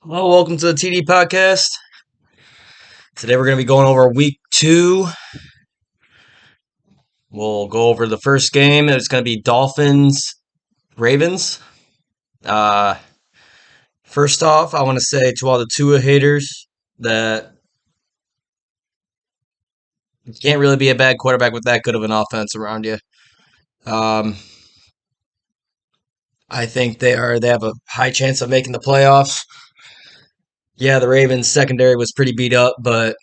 Hello, welcome to the TD podcast. Today we're going to be going over week two. We'll go over the first game. It's going to be Dolphins Ravens. Uh, First off, I want to say to all the Tua haters that you can't really be a bad quarterback with that good of an offense around you. Um, I think they have a high chance of making the playoffs. Yeah, the Ravens secondary was pretty beat up, but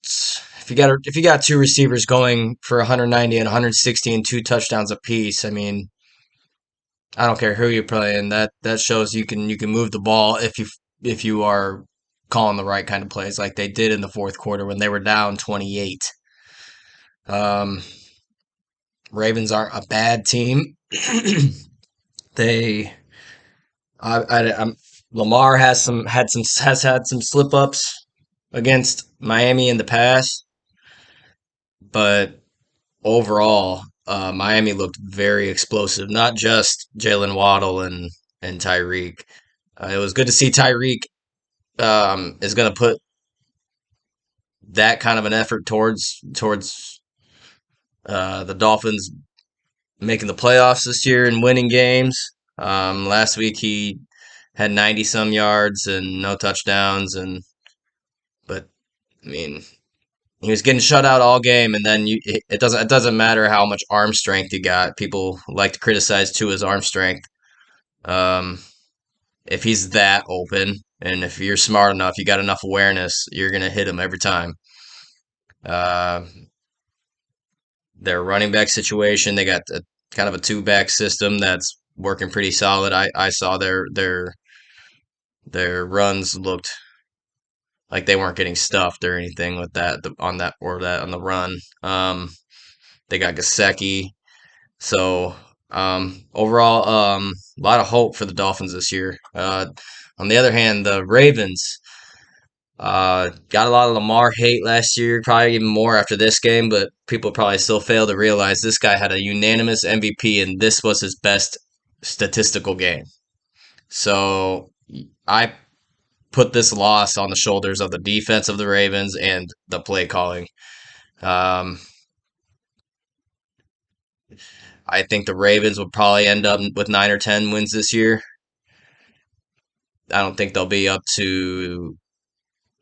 if you got two receivers going for 190 and 160 and two touchdowns apiece, I mean, I don't care who you're playing. That shows you can move the ball if you are calling the right kind of plays like they did in the fourth quarter when they were down 28. Um, Ravens aren't a bad team. they I'm Lamar has had some slip ups against Miami in the past, but overall, Miami looked very explosive. Not just Jalen Waddle and Tyreek. It was good to see Tyreek is going to put that kind of an effort towards the Dolphins making the playoffs this year and winning games. Last week he had 90 some yards and no touchdowns, and but I mean he was getting shut out all game, and then it doesn't matter how much arm strength you got. People like to criticize Tua's arm strength. Um, if he's that open, and if you're smart enough, you got enough awareness, you're gonna hit him every time. Uh, their running back situation, they got kind of a two back system that's working pretty solid. I saw their runs looked like they weren't getting stuffed or anything with that on the run. They got Gasecki. So overall, a lot of hope for the Dolphins this year. On the other hand, the Ravens got a lot of Lamar hate last year, probably even more after this game, but people probably still fail to realize this guy had a unanimous MVP and this was his best statistical game. So I put this loss on the shoulders of the defense of the Ravens and the play calling. Um, I think the Ravens would probably end up with 9 or 10 wins this year. I don't think they'll be up to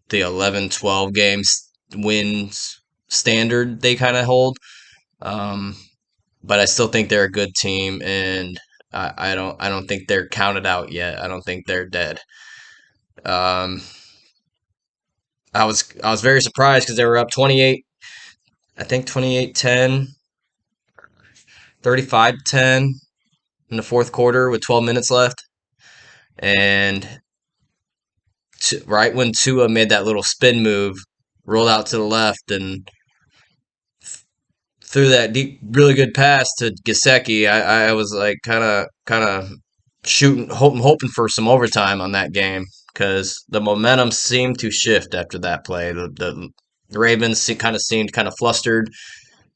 the 11, 12 games wins standard they kind of hold. Um, but I still think they're a good team, and I don't think they're counted out yet. I don't think they're dead. Um, I was very surprised because they were up 28. I think 28-10, 35-10 in the fourth quarter with 12 minutes left, and right when Tua made that little spin move, rolled out to the left and threw that deep, really good pass to Gasecki. I was like kind of shooting, hoping for some overtime on that game because the momentum seemed to shift after that play. The Ravens kind of seemed kind of flustered.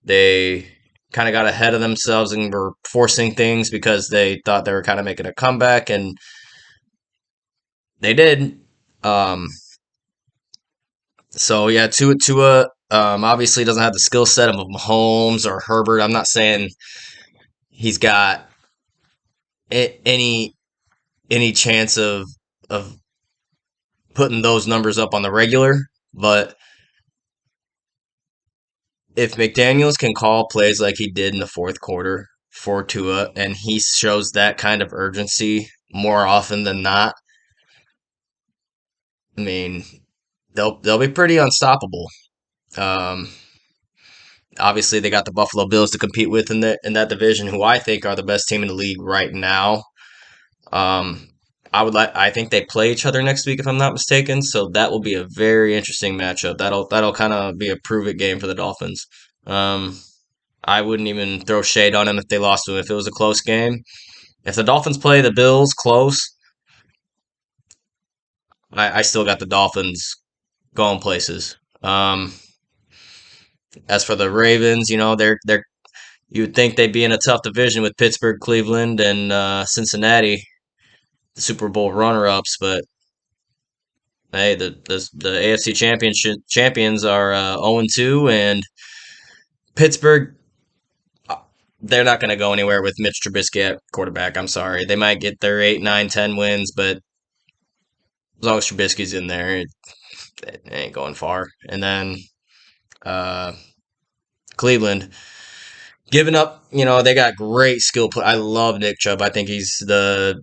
They kind of got ahead of themselves and were forcing things because they thought they were kind of making a comeback, and they did. Um, so yeah, Tua obviously doesn't have the skill set of Mahomes or Herbert. I'm not saying he's got any chance of putting those numbers up on the regular, but if McDaniels can call plays like he did in the fourth quarter for Tua, and he shows that kind of urgency more often than not, I mean, they'll be pretty unstoppable. Um, Obviously, they got the Buffalo Bills to compete with in that division, who I think are the best team in the league right now. Um, I think they play each other next week if I'm not mistaken, so that will be a very interesting matchup. That'll kind of be a prove it game for the Dolphins. Um, I wouldn't even throw shade on them if they lost to them if it was a close game. If the Dolphins play the Bills close, I still got the Dolphins going places. As for the Ravens, they're you would think they'd be in a tough division with Pittsburgh, Cleveland, and Cincinnati. the Super Bowl runner-ups, but hey, the AFC championship champions are 0-2, and Pittsburgh, uh, they're not going to go anywhere with Mitch Trubisky at quarterback. I'm sorry, they might get their 8, 9, 10 wins, but as long as Trubisky's in there, it ain't going far. And then uh, Cleveland giving up. They got great skill play. I love Nick Chubb. I think he's the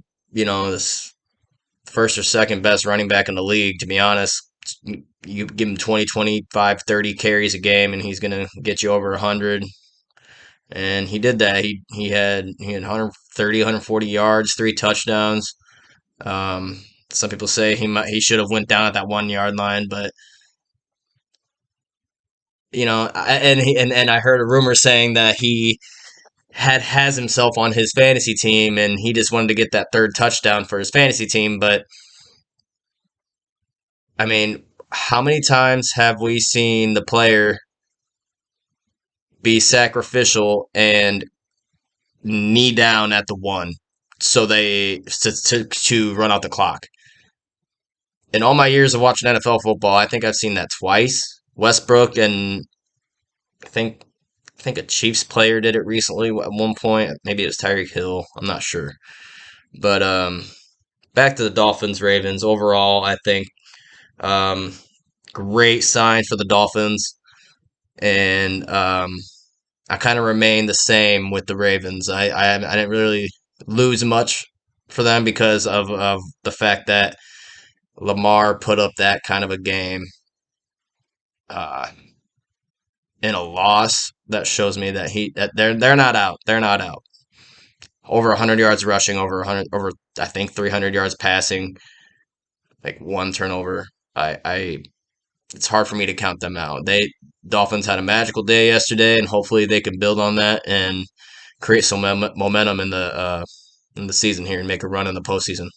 first or second best running back in the league. To be honest, you give him 20, 25, 30 carries a game, and he's gonna get you over 100. And he did that. He had 130, 140 yards, 3 touchdowns. Um, some people say he should have went down at that 1 yard line, but and I heard a rumor saying that he has himself on his fantasy team, and he just wanted to get that third touchdown for his fantasy team. But I mean, how many times have we seen the player be sacrificial and knee down at the one so to run out the clock? In all my years of watching NFL football, I think I've seen that twice. Westbrook and I think I think a Chiefs player did it recently at one point. Maybe it was Tyreek Hill. I'm not sure. But back to the Dolphins Ravens. Overall, I think um, great sign for the Dolphins, and I kind of remain the same with the Ravens. I didn't really lose much for them because of the fact that Lamar put up that kind of a game uh, in a loss. That shows me that they're not out. They're not out. Over 100 yards rushing, over 100, over I think 300 yards passing, like one turnover. I It's hard for me to count them out. Dolphins had a magical day yesterday, and hopefully they can build on that and create some momentum in the season here and make a run in the postseason.